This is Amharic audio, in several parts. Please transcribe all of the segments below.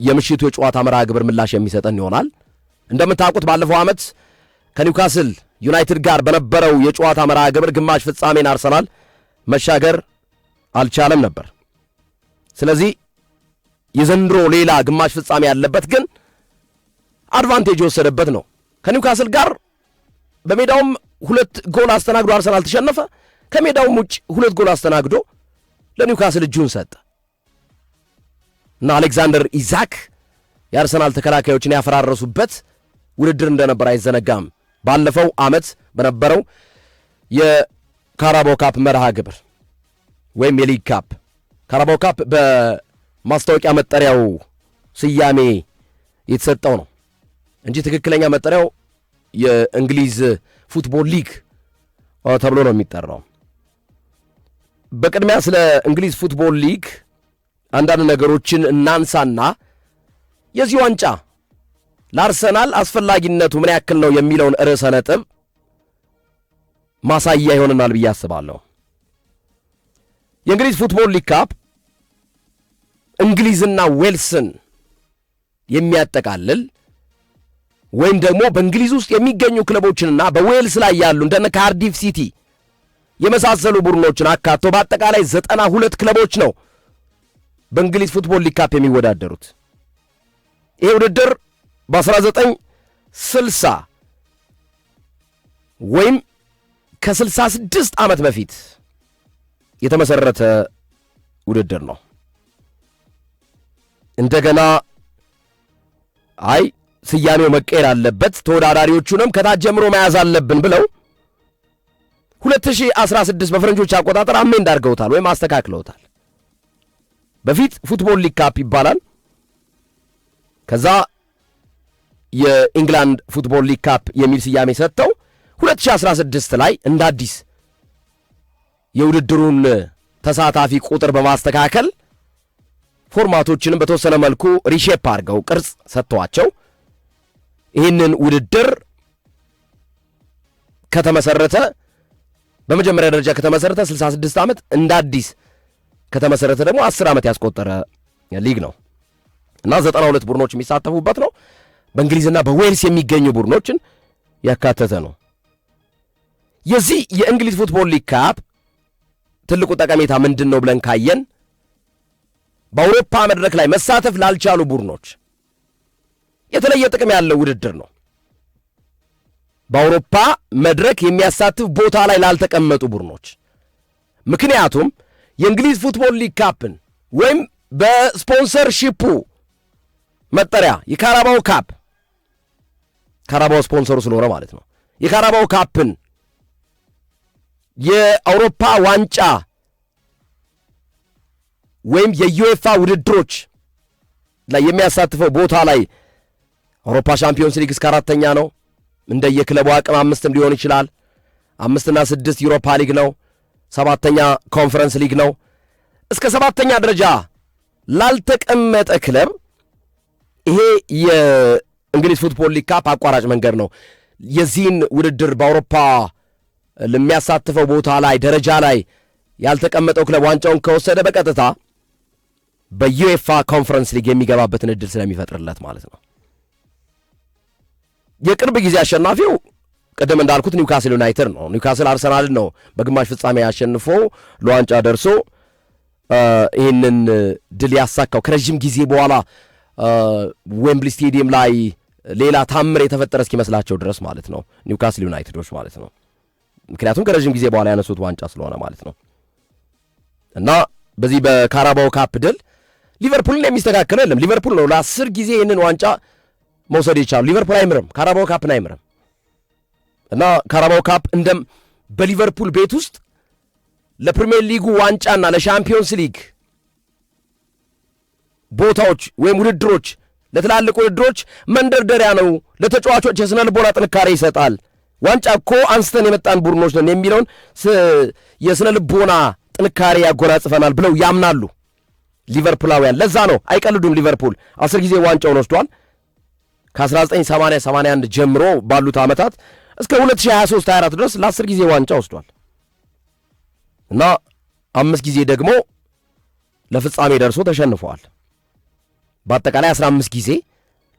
የምሽቱ የጨዋታ መርሃ ግብር ምላሽ የሚሰጠን ይሆናል። እንደምታውቁት ባለፈው ዓመት ከኒውካስል ዩናይትድ ጋር በነበረው የጨዋታ መርሃ ግብር ግማሽ ፍጻሜን አርሰናል መሻገር አልቻለም ነበር። ስለዚህ የዘንድሮ ሌላ ግማሽ ፍጻሜ ያለበት ግን አድቫንቴጅ የወሰደበት ነው። ከኒውካስል ጋር በሜዳውም 2 ጎል አስተናግዶ አርሰናል ተሸነፈ። ከሜዳውም ውጭ 2 ጎል አስተናግዶ ለኒውካስል እጁን ሰጠ እና አሌክዛንደር ኢዛክ የአርሰናል ተከላካዮችን ያፈራረሱበት ውድድር እንደነበር አይዘነጋም። ባለፈው ዓመት በነበረው የካራባው ካፕ መርሃ ግብር ወይም የሊግ ካፕ፣ ካራባው ካፕ በማስታወቂያ መጠሪያው ስያሜ የተሰጠው ነው እንጂ ትክክለኛ መጠሪያው የእንግሊዝ ፉትቦል ሊግ ተብሎ ነው የሚጠራው። በቅድሚያ ስለ እንግሊዝ ፉትቦል ሊግ አንዳንድ ነገሮችን እናንሳና የዚህ ዋንጫ ለአርሰናል አስፈላጊነቱ ምን ያክል ነው የሚለውን ርዕሰ ነጥብ ማሳያ ይሆንናል ብዬ አስባለሁ። የእንግሊዝ ፉትቦል ሊግ ካፕ እንግሊዝና ዌልስን የሚያጠቃልል ወይም ደግሞ በእንግሊዝ ውስጥ የሚገኙ ክለቦችንና በዌልስ ላይ ያሉ እንደነ ካርዲፍ ሲቲ የመሳሰሉ ቡድኖችን አካቶ በአጠቃላይ 92 ክለቦች ነው በእንግሊዝ ፉትቦል ሊግ ካፕ የሚወዳደሩት። ይሄ ውድድር በ1960 ወይም ከ66 ዓመት በፊት የተመሰረተ ውድድር ነው። እንደገና ስያሜው መቀየር አለበት፣ ተወዳዳሪዎቹንም ከታች ጀምሮ መያዝ አለብን ብለው 2016 በፈረንጆች አቆጣጠር አሜንድ አድርገውታል ወይም አስተካክለውታል። በፊት ፉትቦል ሊግ ካፕ ይባላል። ከዛ የኢንግላንድ ፉትቦል ሊግ ካፕ የሚል ስያሜ ሰጥተው 2016 ላይ እንደ አዲስ የውድድሩን ተሳታፊ ቁጥር በማስተካከል ፎርማቶችንም በተወሰነ መልኩ ሪሼፕ አድርገው ቅርጽ ሰጥተዋቸው ይህንን ውድድር ከተመሰረተ በመጀመሪያ ደረጃ ከተመሰረተ 66 ዓመት እንደ አዲስ ከተመሰረተ ደግሞ 10 ዓመት ያስቆጠረ ሊግ ነው እና 92 ቡድኖች የሚሳተፉበት ነው። በእንግሊዝና በዌልስ የሚገኙ ቡድኖችን ያካተተ ነው። የዚህ የእንግሊዝ ፉትቦል ሊግ ካፕ ትልቁ ጠቀሜታ ምንድን ነው ብለን ካየን በአውሮፓ መድረክ ላይ መሳተፍ ላልቻሉ ቡድኖች የተለየ ጥቅም ያለው ውድድር ነው። በአውሮፓ መድረክ የሚያሳትፍ ቦታ ላይ ላልተቀመጡ ቡድኖች። ምክንያቱም የእንግሊዝ ፉትቦል ሊግ ካፕን ወይም በስፖንሰርሺፑ መጠሪያ የካራባው ካፕ፣ ካራባው ስፖንሰሩ ስለሆነ ማለት ነው። የካራባው ካፕን የአውሮፓ ዋንጫ ወይም የዩኤፋ ውድድሮች ላይ የሚያሳትፈው ቦታ ላይ አውሮፓ ሻምፒዮንስ ሊግ እስከ 4ኛ ነው። እንደየክለቡ አቅም 5ም ሊሆን ይችላል። 5 እና 6 ዩሮፓ ሊግ ነው። 7ኛ ኮንፈረንስ ሊግ ነው። እስከ 7ኛ ደረጃ ላልተቀመጠ ክለብ ይሄ የእንግሊዝ ፉትቦል ሊግ ካፕ አቋራጭ መንገድ ነው። የዚህን ውድድር በአውሮፓ ለሚያሳትፈው ቦታ ላይ ደረጃ ላይ ያልተቀመጠው ክለብ ዋንጫውን ከወሰደ በቀጥታ በዩኤፋ ኮንፈረንስ ሊግ የሚገባበትን እድል ስለሚፈጥርለት ማለት ነው። የቅርብ ጊዜ አሸናፊው ቅድም እንዳልኩት ኒውካስል ዩናይትድ ነው። ኒውካስል አርሰናልን ነው በግማሽ ፍጻሜ ያሸንፎ ለዋንጫ ደርሶ ይህንን ድል ያሳካው ከረዥም ጊዜ በኋላ ዌምብሊ ስቴዲየም ላይ ሌላ ታምር የተፈጠረ እስኪመስላቸው ድረስ ማለት ነው ኒውካስል ዩናይትዶች ማለት ነው። ምክንያቱም ከረዥም ጊዜ በኋላ ያነሱት ዋንጫ ስለሆነ ማለት ነው። እና በዚህ በካራባው ካፕ ድል ሊቨርፑልን የሚስተካከል የለም። ሊቨርፑል ነው ለ10 ጊዜ ይህንን ዋንጫ መውሰድ ይቻላል። ሊቨርፑል አይምርም፣ ካራባው ካፕን አይምርም። እና ካራባው ካፕ እንደም በሊቨርፑል ቤት ውስጥ ለፕሪሚየር ሊጉ ዋንጫና ለሻምፒዮንስ ሊግ ቦታዎች ወይም ውድድሮች፣ ለትላልቅ ውድድሮች መንደርደሪያ ነው። ለተጫዋቾች የስነ ልቦና ጥንካሬ ይሰጣል። ዋንጫ እኮ አንስተን የመጣን ቡድኖች ነን የሚለውን የስነ ልቦና ጥንካሬ ያጎናጽፈናል ብለው ያምናሉ ሊቨርፑላውያን። ለዛ ነው አይቀልዱም። ሊቨርፑል 10 ጊዜ ዋንጫውን ወስዷል። ከ1980-81 ጀምሮ ባሉት ዓመታት እስከ 2023-24 ድረስ ለ10 ጊዜ ዋንጫ ወስዷል እና 5 ጊዜ ደግሞ ለፍጻሜ ደርሶ ተሸንፈዋል። በአጠቃላይ 15 ጊዜ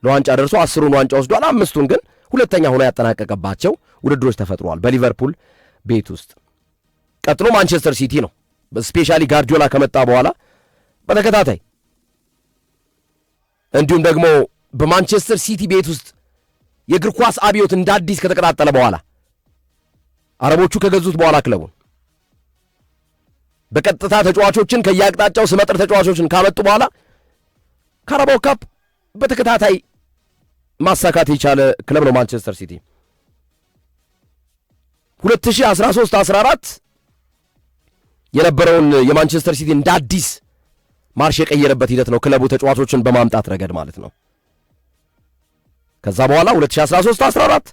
ለዋንጫ ደርሶ 10ሩን ዋንጫ ወስዷል። 5ቱን ግን ሁለተኛ ሆኖ ያጠናቀቀባቸው ውድድሮች ተፈጥረዋል በሊቨርፑል ቤት ውስጥ። ቀጥሎ ማንቸስተር ሲቲ ነው። ስፔሻሊ ጋርዲዮላ ከመጣ በኋላ በተከታታይ እንዲሁም ደግሞ በማንቸስተር ሲቲ ቤት ውስጥ የእግር ኳስ አብዮት እንደ አዲስ ከተቀጣጠለ በኋላ አረቦቹ ከገዙት በኋላ ክለቡን በቀጥታ ተጫዋቾችን ከያቅጣጫው ስመጥር ተጫዋቾችን ካመጡ በኋላ ካራባኦ ካፕ በተከታታይ ማሳካት የቻለ ክለብ ነው ማንቸስተር ሲቲ። 2013-14 የነበረውን የማንቸስተር ሲቲ እንደ አዲስ ማርሽ የቀየረበት ሂደት ነው ክለቡ ተጫዋቾችን በማምጣት ረገድ ማለት ነው። ከዛ በኋላ 2013-14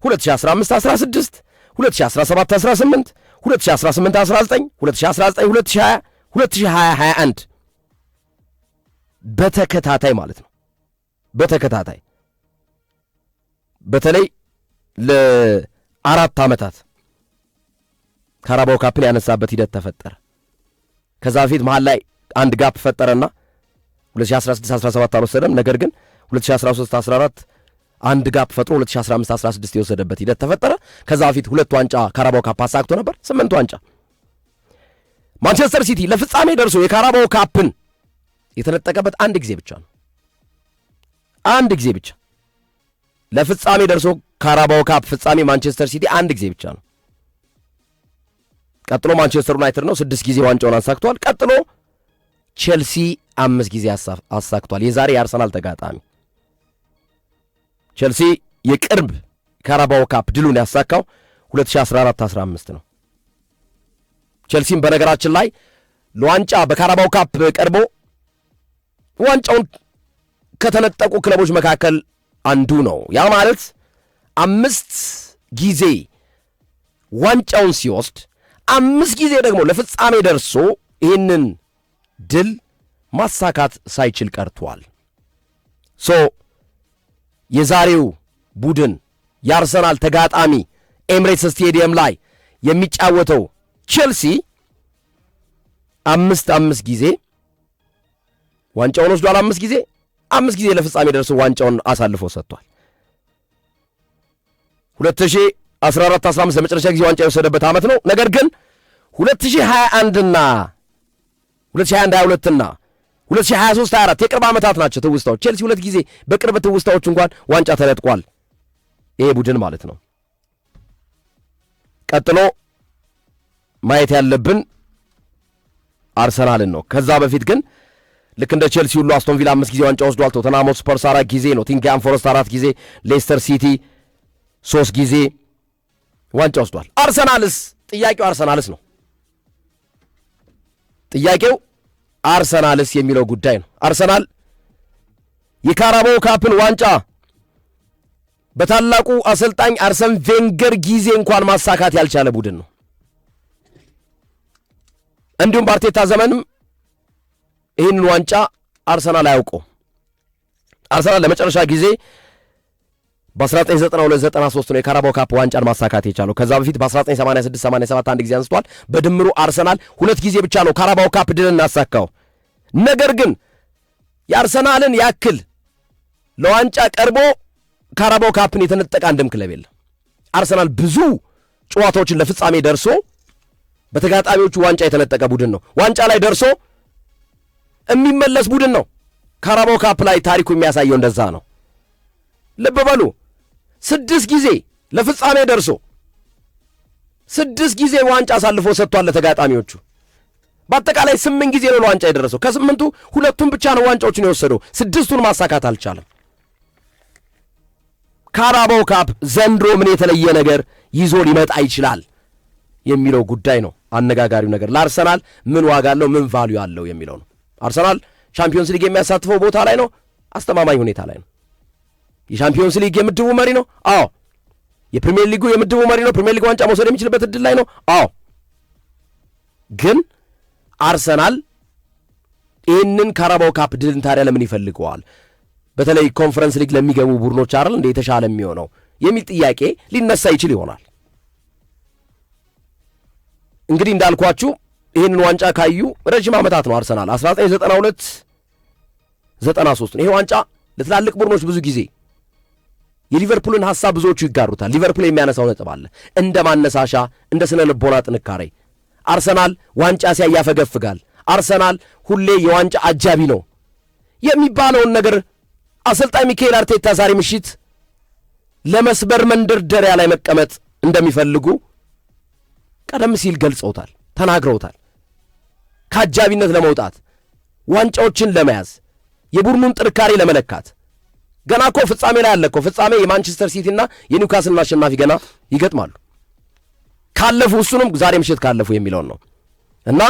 2015-16 2017-18 2018-19 2019-2020 2020-21 በተከታታይ ማለት ነው በተከታታይ በተለይ ለ4 ዓመታት ካራባኦ ካፕን ያነሳበት ሂደት ተፈጠረ። ከዛ በፊት መሃል ላይ አንድ ጋፕ ፈጠረና 2016-17 አልወሰደም። ነገር ግን 2013-14 አንድ ጋፕ ፈጥሮ 2015-16 የወሰደበት ሂደት ተፈጠረ። ከዛ በፊት 2 ዋንጫ ካራባኦ ካፕ አሳክቶ ነበር፣ 8 ዋንጫ። ማንቸስተር ሲቲ ለፍጻሜ ደርሶ የካራባኦ ካፕን የተነጠቀበት አንድ ጊዜ ብቻ ነው። አንድ ጊዜ ብቻ ለፍጻሜ ደርሶ ካራባኦ ካፕ ፍጻሜ ማንቸስተር ሲቲ አንድ ጊዜ ብቻ ነው። ቀጥሎ ማንቸስተር ዩናይትድ ነው 6 ጊዜ ዋንጫውን አሳክቷል። ቀጥሎ ቼልሲ 5 ጊዜ አሳክቷል። የዛሬ የአርሰናል ተጋጣሚ ቼልሲ የቅርብ ካራባኦ ካፕ ድሉን ያሳካው 2014-15 ነው። ቼልሲም በነገራችን ላይ ለዋንጫ በካራባኦ ካፕ ቀርቦ ዋንጫውን ከተነጠቁ ክለቦች መካከል አንዱ ነው። ያ ማለት 5 ጊዜ ዋንጫውን ሲወስድ 5 ጊዜ ደግሞ ለፍጻሜ ደርሶ ይህንን ድል ማሳካት ሳይችል ቀርቷል። የዛሬው ቡድን የአርሰናል ተጋጣሚ ኤምሬትስ ስቴዲየም ላይ የሚጫወተው ቼልሲ 5 ጊዜ ዋንጫውን ወስዷል። 5 ጊዜ ለፍጻሜ ደርሶ ዋንጫውን አሳልፎ ሰጥቷል። 2014-15 ለመጨረሻ ጊዜ ዋንጫ የወሰደበት ዓመት ነው። ነገር ግን 2021ና 2021-22ና 2023-24 የቅርብ ዓመታት ናቸው ትውስታዎች። ቼልሲ 2 ጊዜ በቅርብ ትውስታዎች እንኳን ዋንጫ ተነጥቋል ይሄ ቡድን ማለት ነው። ቀጥሎ ማየት ያለብን አርሰናልን ነው። ከዛ በፊት ግን ልክ እንደ ቼልሲ ሁሉ አስቶን ቪላ 5 ጊዜ ዋንጫ ወስዷል። ቶተንሃም ስፐርስ 4 ጊዜ፣ ኖቲንግሃም ፎረስት 4 ጊዜ፣ ሌስተር ሲቲ 3 ጊዜ ዋንጫ ወስዷል። አርሰናልስ? ጥያቄው አርሰናልስ ነው። ጥያቄው አርሰናልስ የሚለው ጉዳይ ነው። አርሰናል የካራባኦ ካፕን ዋንጫ በታላቁ አሰልጣኝ አርሰን ቬንገር ጊዜ እንኳን ማሳካት ያልቻለ ቡድን ነው። እንዲሁም በአርቴታ ዘመንም ይህንን ዋንጫ አርሰናል አያውቀው። አርሰናል ለመጨረሻ ጊዜ በ1992-93 ነው የካራባኦ ካፕ ዋንጫን ማሳካት የቻለው። ከዛ በፊት በ1986-87 አንድ ጊዜ አንስቷል። በድምሩ አርሰናል 2 ጊዜ ብቻ ነው ካራባኦ ካፕ ድልን እናሳካው። ነገር ግን የአርሰናልን ያክል ለዋንጫ ቀርቦ ካራባኦ ካፕን የተነጠቀ አንድም ክለብ የለም። አርሰናል ብዙ ጨዋታዎችን ለፍጻሜ ደርሶ በተጋጣሚዎቹ ዋንጫ የተነጠቀ ቡድን ነው። ዋንጫ ላይ ደርሶ የሚመለስ ቡድን ነው። ካራባኦ ካፕ ላይ ታሪኩ የሚያሳየው እንደዛ ነው። ልብ በሉ 6 ጊዜ ለፍጻሜ ደርሶ 6 ጊዜ ዋንጫ አሳልፎ ሰጥቷል ለተጋጣሚዎቹ። በአጠቃላይ 8 ጊዜ ነው ለዋንጫ የደረሰው። ከ8ቱ 2ቱን ብቻ ነው ዋንጫዎችን የወሰደው፣ 6ቱን ማሳካት አልቻለም። ካራባኦ ካፕ ዘንድሮ ምን የተለየ ነገር ይዞ ሊመጣ ይችላል የሚለው ጉዳይ ነው አነጋጋሪው ነገር። ለአርሰናል ምን ዋጋ አለው፣ ምን ቫልዩ አለው የሚለው ነው። አርሰናል ቻምፒዮንስ ሊግ የሚያሳትፈው ቦታ ላይ ነው፣ አስተማማኝ ሁኔታ ላይ ነው። የቻምፒዮንስ ሊግ የምድቡ መሪ ነው። አዎ። የፕሪሚየር ሊጉ የምድቡ መሪ ነው። ፕሪሚየር ሊግ ዋንጫ መውሰድ የሚችልበት እድል ላይ ነው። አዎ። ግን አርሰናል ይህንን ካራባኦ ካፕ ድልን ታዲያ ለምን ይፈልገዋል? በተለይ ኮንፈረንስ ሊግ ለሚገቡ ቡድኖች አይደል እንደ የተሻለ የሚሆነው የሚል ጥያቄ ሊነሳ ይችል ይሆናል። እንግዲህ እንዳልኳችሁ ይህንን ዋንጫ ካዩ ረጅም ዓመታት ነው። አርሰናል 93 ነው። ይሄ ዋንጫ ለትላልቅ ቡድኖች ብዙ ጊዜ የሊቨርፑልን ሐሳብ ብዙዎቹ ይጋሩታል። ሊቨርፑል የሚያነሳው ነጥብ አለ እንደ ማነሳሻ፣ እንደ ስነ ልቦና ጥንካሬ። አርሰናል ዋንጫ ሲያፈገፍጋል፣ አርሰናል ሁሌ የዋንጫ አጃቢ ነው የሚባለውን ነገር አሰልጣኝ ሚካኤል አርቴታ ዛሬ ምሽት ለመስበር መንደርደሪያ ላይ መቀመጥ እንደሚፈልጉ ቀደም ሲል ገልጸውታል፣ ተናግረውታል። ከአጃቢነት ለመውጣት ዋንጫዎችን ለመያዝ የቡድኑን ጥንካሬ ለመለካት ገና እኮ ፍጻሜ ላይ አለ እኮ። ፍጻሜ የማንቸስተር ሲቲና የኒውካስልን አሸናፊ ገና ይገጥማሉ። ካለፉ እሱንም ዛሬ ምሽት ካለፉ የሚለውን ነው እና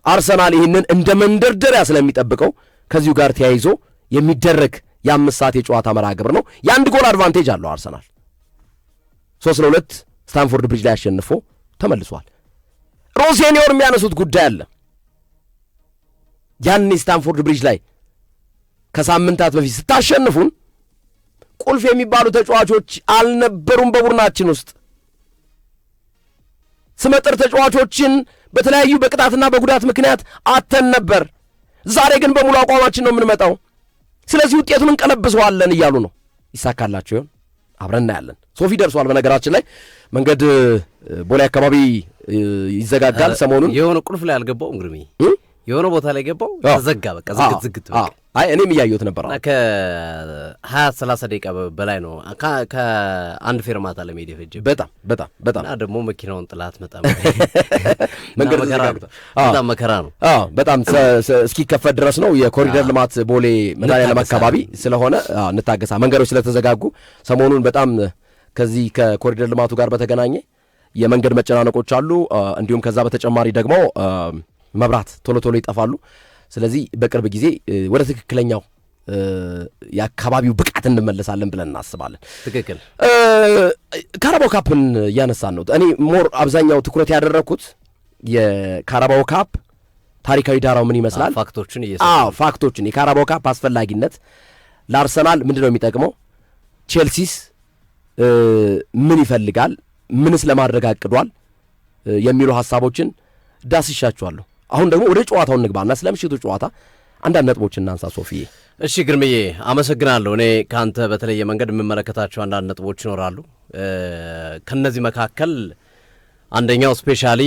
አርሰናል ይህንን እንደ መንደርደሪያ ስለሚጠብቀው ከዚሁ ጋር ተያይዞ የሚደረግ የ5 ሰዓት የጨዋታ መርሃ ግብር ነው። የአንድ ጎል አድቫንቴጅ አለው አርሰናል 3-2 ስታንፎርድ ብሪጅ ላይ አሸንፎ ተመልሷል። ሮሴኒዮር የሚያነሱት ጉዳይ አለ። ያኔ ስታንፎርድ ብሪጅ ላይ ከሳምንታት በፊት ስታሸንፉን ቁልፍ የሚባሉ ተጫዋቾች አልነበሩም በቡድናችን ውስጥ። ስመጥር ተጫዋቾችን በተለያዩ በቅጣትና በጉዳት ምክንያት አተን ነበር። ዛሬ ግን በሙሉ አቋማችን ነው የምንመጣው። ስለዚህ ውጤቱን እንቀለብሰዋለን እያሉ ነው። ይሳካላቸው ይሆን? አብረን እናያለን። ሶፊ ደርሷል። በነገራችን ላይ መንገድ ቦሌ አካባቢ ይዘጋጋል ሰሞኑን። የሆነ ቁልፍ ላይ አልገባውም ግርሜ፣ የሆነ ቦታ ላይ ገባው ተዘጋ። በቃ ዝግት በቃ። አይ እኔም እያየሁት ነበር። ከ20-30 ደቂቃ በላይ ነው ከአንድ ፌርማታ ለመሄድ የፈጀ። በጣም እና ደግሞ መኪናውን ጥላት በጣም መከራ ነው። በጣም እስኪከፈት ድረስ ነው። የኮሪደር ልማት ቦሌ መድኃኒዓለም አካባቢ ስለሆነ እንታገሳ። መንገዶች ስለተዘጋጉ ሰሞኑን በጣም ከዚህ ከኮሪደር ልማቱ ጋር በተገናኘ የመንገድ መጨናነቆች አሉ። እንዲሁም ከዛ በተጨማሪ ደግሞ መብራት ቶሎ ይጠፋሉ። ስለዚህ በቅርብ ጊዜ ወደ ትክክለኛው የአካባቢው ብቃት እንመለሳለን ብለን እናስባለን። ትክክል። ካራባው ካፕን እያነሳን ነው። እኔ ሞር አብዛኛው ትኩረት ያደረግኩት የካራባው ካፕ ታሪካዊ ዳራው ምን ይመስላል፣ ፋክቶችን የካራባው ካፕ አስፈላጊነት ለአርሰናል ምንድነው የሚጠቅመው፣ ቼልሲስ ምን ይፈልጋል፣ ምንስ ለማድረግ አቅዷል የሚሉ ሐሳቦችን ዳስሻቸዋለሁ። አሁን ደግሞ ወደ ጨዋታው እንግባና ስለ ምሽቱ ጨዋታ አንዳንድ ነጥቦች እናንሳ። ሶፊዬ። እሺ ግርምዬ አመሰግናለሁ። እኔ ከአንተ በተለየ መንገድ የምመለከታቸው አንዳንድ ነጥቦች ይኖራሉ። ከነዚህ መካከል አንደኛው ስፔሻሊ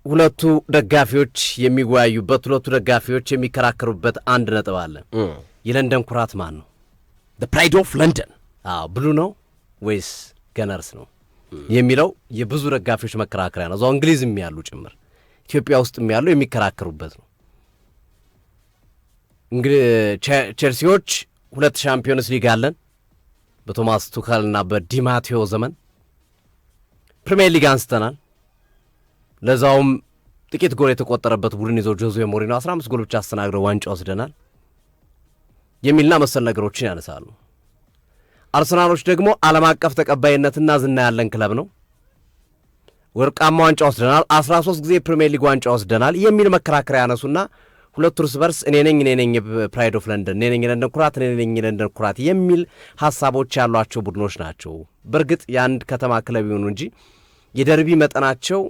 ሁለቱ ደጋፊዎች የሚወያዩበት፣ ሁለቱ ደጋፊዎች የሚከራከሩበት አንድ ነጥብ አለ። የለንደን ኩራት ማን ነው? the pride of London ብሉ ነው ወይስ ገነርስ ነው የሚለው የብዙ ደጋፊዎች መከራከሪያ ነው። እዛው እንግሊዝም ያሉ ጭምር ኢትዮጵያ ውስጥም ያሉ የሚከራከሩበት ነው። እንግዲህ ቼልሲዎች 2 ሻምፒዮንስ ሊግ አለን በቶማስ ቱኸልና በዲማቴዮ ዘመን። ፕሪሚየር ሊግ አንስተናል፣ ለዛውም ጥቂት ጎል የተቆጠረበት ቡድን ይዞ ጆዜ ሞሪኖ 15 ጎል ብቻ አስተናግደው ዋንጫ ወስደናል የሚልና መሰል ነገሮችን ያነሳሉ። አርሰናሎች ደግሞ ዓለም አቀፍ ተቀባይነትና ዝና ያለን ክለብ ነው፣ ወርቃማ ዋንጫ ወስደናል፣ 13 ጊዜ ፕሪሚየር ሊግ ዋንጫ ወስደናል የሚል መከራከሪያ ያነሱና ሁለቱ እርስ በርስ እኔ ነኝ ፕራይድ ኦፍ ለንደን፣ እኔ ነኝ የለንደን ኩራት፣ እኔ ነኝ የለንደን ኩራት የሚል ሐሳቦች ያሏቸው ቡድኖች ናቸው። በእርግጥ የአንድ ከተማ ክለብ ይሆኑ እንጂ የደርቢ መጠናቸው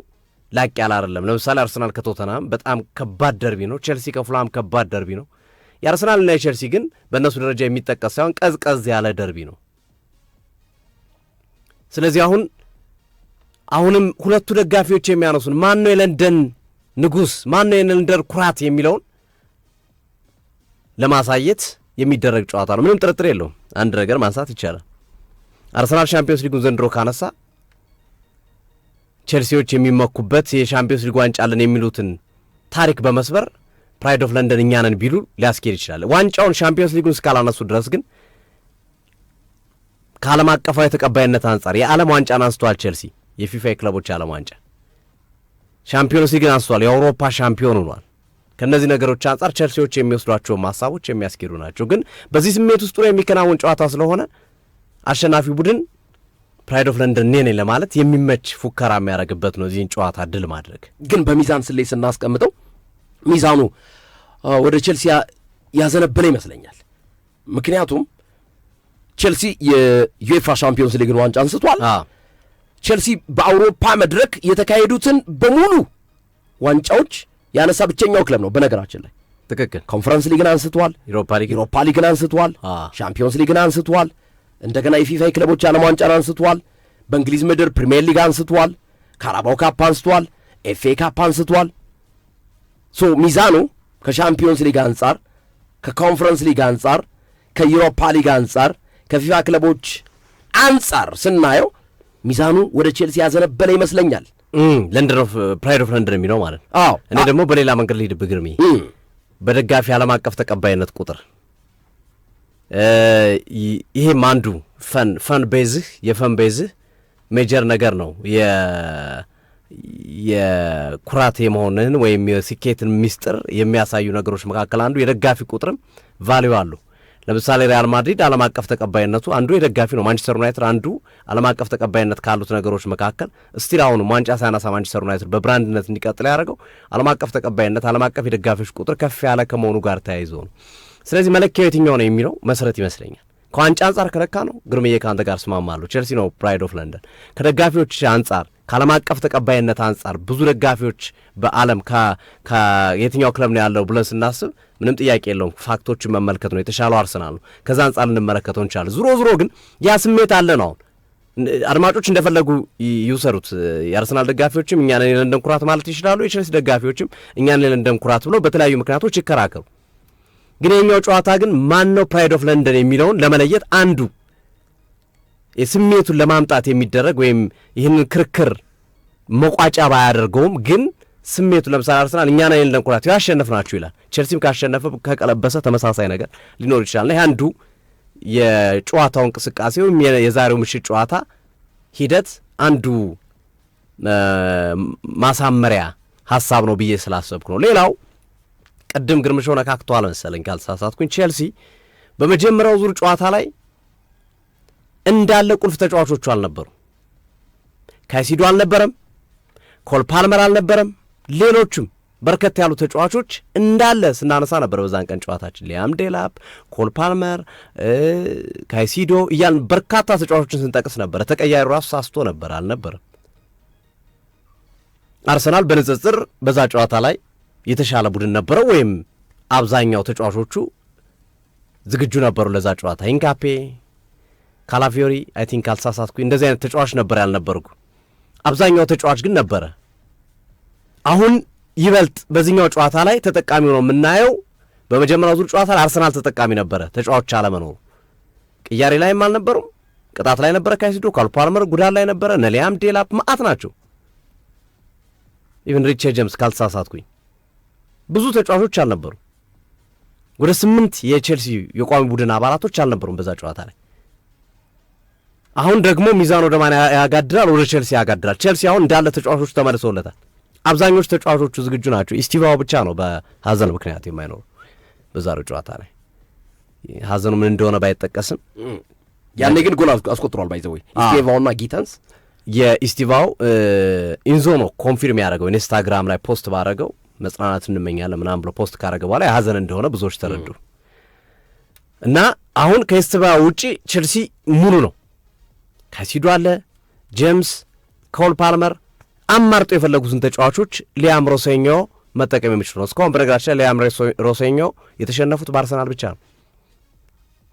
ላቅ ያለ አይደለም። ለምሳሌ አርሰናል ከቶተናም በጣም ከባድ ደርቢ ነው፣ ቼልሲ ከፉላም ከባድ ደርቢ ነው። የአርሰናልና የቼልሲ ግን በእነሱ ደረጃ የሚጠቀስ ሳይሆን ቀዝቀዝ ያለ ደርቢ ነው። ስለዚህ አሁንም ሁለቱ ደጋፊዎች የሚያነሱን ማን ነው የለንደን ንጉሥ፣ ማን ነው የለንደን ኩራት የሚለውን ለማሳየት የሚደረግ ጨዋታ ነው። ምንም ጥርጥር የለውም። አንድ ነገር ማንሳት ይቻላል። አርሰናል ሻምፒዮንስ ሊጉን ዘንድሮ ካነሳ ቼልሲዎች የሚመኩበት የሻምፒዮንስ ሊግ ዋንጫ አለን የሚሉትን ታሪክ በመስበር ፕራይድ ኦፍ ለንደን እኛ ነን ቢሉ ሊያስኬድ ይችላል። ዋንጫውን ሻምፒዮንስ ሊጉን እስካላነሱ ድረስ ግን ከዓለም አቀፋዊ ተቀባይነት አንጻር የዓለም ዋንጫን አንስቷል። ቼልሲ የፊፋ የክለቦች ዓለም ዋንጫ፣ ሻምፒዮንስ ሊግን አንስቷል። የአውሮፓ ሻምፒዮን ሆኗል። ከእነዚህ ነገሮች አንጻር ቼልሲዎች የሚወስዷቸው ሀሳቦች የሚያስኬዱ ናቸው። ግን በዚህ ስሜት ውስጥ ነው የሚከናወን ጨዋታ ስለሆነ አሸናፊ ቡድን ፕራይድ ኦፍ ለንደን እኔ ነኝ ለማለት የሚመች ፉከራ የሚያደርግበት ነው እዚህን ጨዋታ ድል ማድረግ። ግን በሚዛን ስሌት ስናስቀምጠው ሚዛኑ ወደ ቼልሲ ያዘነበለ ይመስለኛል። ምክንያቱም ቼልሲ የዩኤፋ ሻምፒዮንስ ሊግን ዋንጫ አንስቷል። ቼልሲ በአውሮፓ መድረክ የተካሄዱትን በሙሉ ዋንጫዎች ያነሳ ብቸኛው ክለብ ነው። በነገራችን ላይ ትክክል። ኮንፈረንስ ሊግን አንስቷል፣ ዩሮፓ ሊግን አንስቷል፣ ሻምፒዮንስ ሊግን አንስቷል፣ እንደገና የፊፋ ክለቦች ዓለም ዋንጫን አንስቷል፣ በእንግሊዝ ምድር ፕሪሚየር ሊግ አንስቷል፣ ካራባው ካፕ አንስቷል፣ ኤፍኤ ካፕ አንስቷል። ሶ ሚዛኑ ከሻምፒዮንስ ሊግ አንጻር፣ ከኮንፈረንስ ሊግ አንጻር፣ ከዩሮፓ ሊግ አንጻር፣ ከፊፋ ክለቦች አንጻር ስናየው ሚዛኑ ወደ ቼልሲ ያዘነበለ ይመስለኛል። ለንደን ኦፍ ፕራይድ ኦፍ ለንደን የሚለው ማለት ነው። አዎ እኔ ደግሞ በሌላ መንገድ ልሂድ ብግርሚ በደጋፊ ዓለም አቀፍ ተቀባይነት ቁጥር ይሄም አንዱ ፈን ቤዝህ የፈን ቤዝህ ሜጀር ነገር ነው። የኩራት የመሆንህን ወይም የስኬትን ሚስጥር የሚያሳዩ ነገሮች መካከል አንዱ የደጋፊ ቁጥርም ቫሊዩ አሉ። ለምሳሌ ሪያል ማድሪድ ዓለም አቀፍ ተቀባይነቱ አንዱ የደጋፊ ነው። ማንቸስተር ዩናይትድ አንዱ ዓለም አቀፍ ተቀባይነት ካሉት ነገሮች መካከል ስቲል አሁንም ዋንጫ ሳያነሳ ማንቸስተር ዩናይትድ በብራንድነት እንዲቀጥል ያደረገው ዓለም አቀፍ ተቀባይነት፣ ዓለም አቀፍ የደጋፊዎች ቁጥር ከፍ ያለ ከመሆኑ ጋር ተያይዞ ነው። ስለዚህ መለኪያው የትኛው ነው የሚለው መሰረት ይመስለኛል። ከዋንጫ አንጻር ከለካ ነው ግርምዬ ከአንተ ጋር ስማማለሁ። ቼልሲ ነው ፕራይድ ኦፍ ለንደን። ከደጋፊዎች አንጻር ከዓለም አቀፍ ተቀባይነት አንጻር ብዙ ደጋፊዎች በዓለም ከየትኛው ክለብ ነው ያለው ብለን ስናስብ ምንም ጥያቄ የለውም ፋክቶችን መመልከት ነው። የተሻለው አርሰናል ነው። ከዛ አንጻር ልንመለከተው እንችላለን። ዙሮ ግን ያ ስሜት አለ ነው። አሁን አድማጮች እንደፈለጉ ይውሰዱት። የአርሰናል ደጋፊዎችም እኛን የለንደን ኩራት ማለት ይችላሉ። የቼልሲ ደጋፊዎችም እኛን የለንደን ኩራት ብለው በተለያዩ ምክንያቶች ይከራከሩ። ግን የኛው ጨዋታ ግን ማን ነው ፕራይድ ኦፍ ለንደን የሚለውን ለመለየት አንዱ የስሜቱን ለማምጣት የሚደረግ ወይም ይህንን ክርክር መቋጫ ባያደርገውም ግን ስሜቱ ለምሳሌ አርሰናል እኛ ነን የለንደን ኩራት ያሸነፍናችሁ ይላል። ቼልሲም ካሸነፈ ከቀለበሰ ተመሳሳይ ነገር ሊኖር ይችላል። ይህ አንዱ የጨዋታው እንቅስቃሴ ወይም የዛሬው ምሽት ጨዋታ ሂደት አንዱ ማሳመሪያ ሀሳብ ነው ብዬ ስላሰብኩ ነው። ሌላው ቅድም ግርምሾ ነካክቷል መሰለኝ ካልተሳሳትኩኝ፣ ቼልሲ በመጀመሪያው ዙር ጨዋታ ላይ እንዳለ ቁልፍ ተጫዋቾቹ አልነበሩ። ካይሲዶ አልነበረም፣ ኮል ፓልመር አልነበረም፣ ሌሎችም በርከት ያሉ ተጫዋቾች እንዳለ ስናነሳ ነበር በዛን ቀን ጨዋታችን። ሊያም ዴላፕ፣ ኮል ፓልመር፣ ካይሲዶ እያልን በርካታ ተጫዋቾችን ስንጠቅስ ነበር። ተቀያሪ ራሱ ሳስቶ ነበር አልነበረም። አርሰናል በንጽጽር በዛ ጨዋታ ላይ የተሻለ ቡድን ነበረው፣ ወይም አብዛኛው ተጫዋቾቹ ዝግጁ ነበሩ ለዛ ጨዋታ። ኢንካፔ፣ ካላፊዮሪ አይ ቲንክ አልሳሳትኩ እንደዚህ አይነት ተጫዋች ነበር ያልነበርኩ። አብዛኛው ተጫዋች ግን ነበረ። አሁን ይበልጥ በዚህኛው ጨዋታ ላይ ተጠቃሚ ነው የምናየው። በመጀመሪያው ዙር ጨዋታ ላይ አርሰናል ተጠቃሚ ነበረ፣ ተጫዋቾች አለመኖሩ። ቅያሬ ላይም አልነበሩም። ቅጣት ላይ ነበረ ካይሲዶ፣ ኮል ፓልመር ጉዳት ላይ ነበረ። ሊያም ዴላፕ መዓት ናቸው። ኢቨን ሪቼ ጄምስ ካልተሳሳትኩኝ ብዙ ተጫዋቾች አልነበሩ። ወደ 8 የቼልሲ የቋሚ ቡድን አባላቶች አልነበሩም በዛ ጨዋታ ላይ። አሁን ደግሞ ሚዛን ወደ ማን ያጋድራል? ወደ ቼልሲ ያጋድራል። ቼልሲ አሁን እንዳለ ተጫዋቾቹ ተመልሰውለታል። አብዛኞቹ ተጫዋቾቹ ዝግጁ ናቸው። ኢስቲቫው ብቻ ነው በሀዘን ምክንያት የማይኖሩ በዛሬው ጨዋታ ላይ። ሀዘኑ ምን እንደሆነ ባይጠቀስም ያኔ ግን ጎል አስቆጥሯል። ባይዘወይ ኢስቲቫውና ጊተንስ የኢስቲቫው ኢንዞ ነው ኮንፊርም ያደረገው። ኢንስታግራም ላይ ፖስት ባደረገው መጽናናት እንመኛለን ምናምን ብሎ ፖስት ካደረገ በኋላ የሀዘን እንደሆነ ብዙዎች ተረዱ። እና አሁን ከኢስቲቫው ውጪ ቼልሲ ሙሉ ነው። ካይሲዶ አለ፣ ጄምስ፣ ኮል ፓልመር አማርጦ የፈለጉትን ተጫዋቾች ሊያም ሮሴኞ መጠቀም የሚችሉ ነው። እስካሁን በነገራችን ላይ ሊያም ሮሴኞ የተሸነፉት በአርሰናል ብቻ ነው።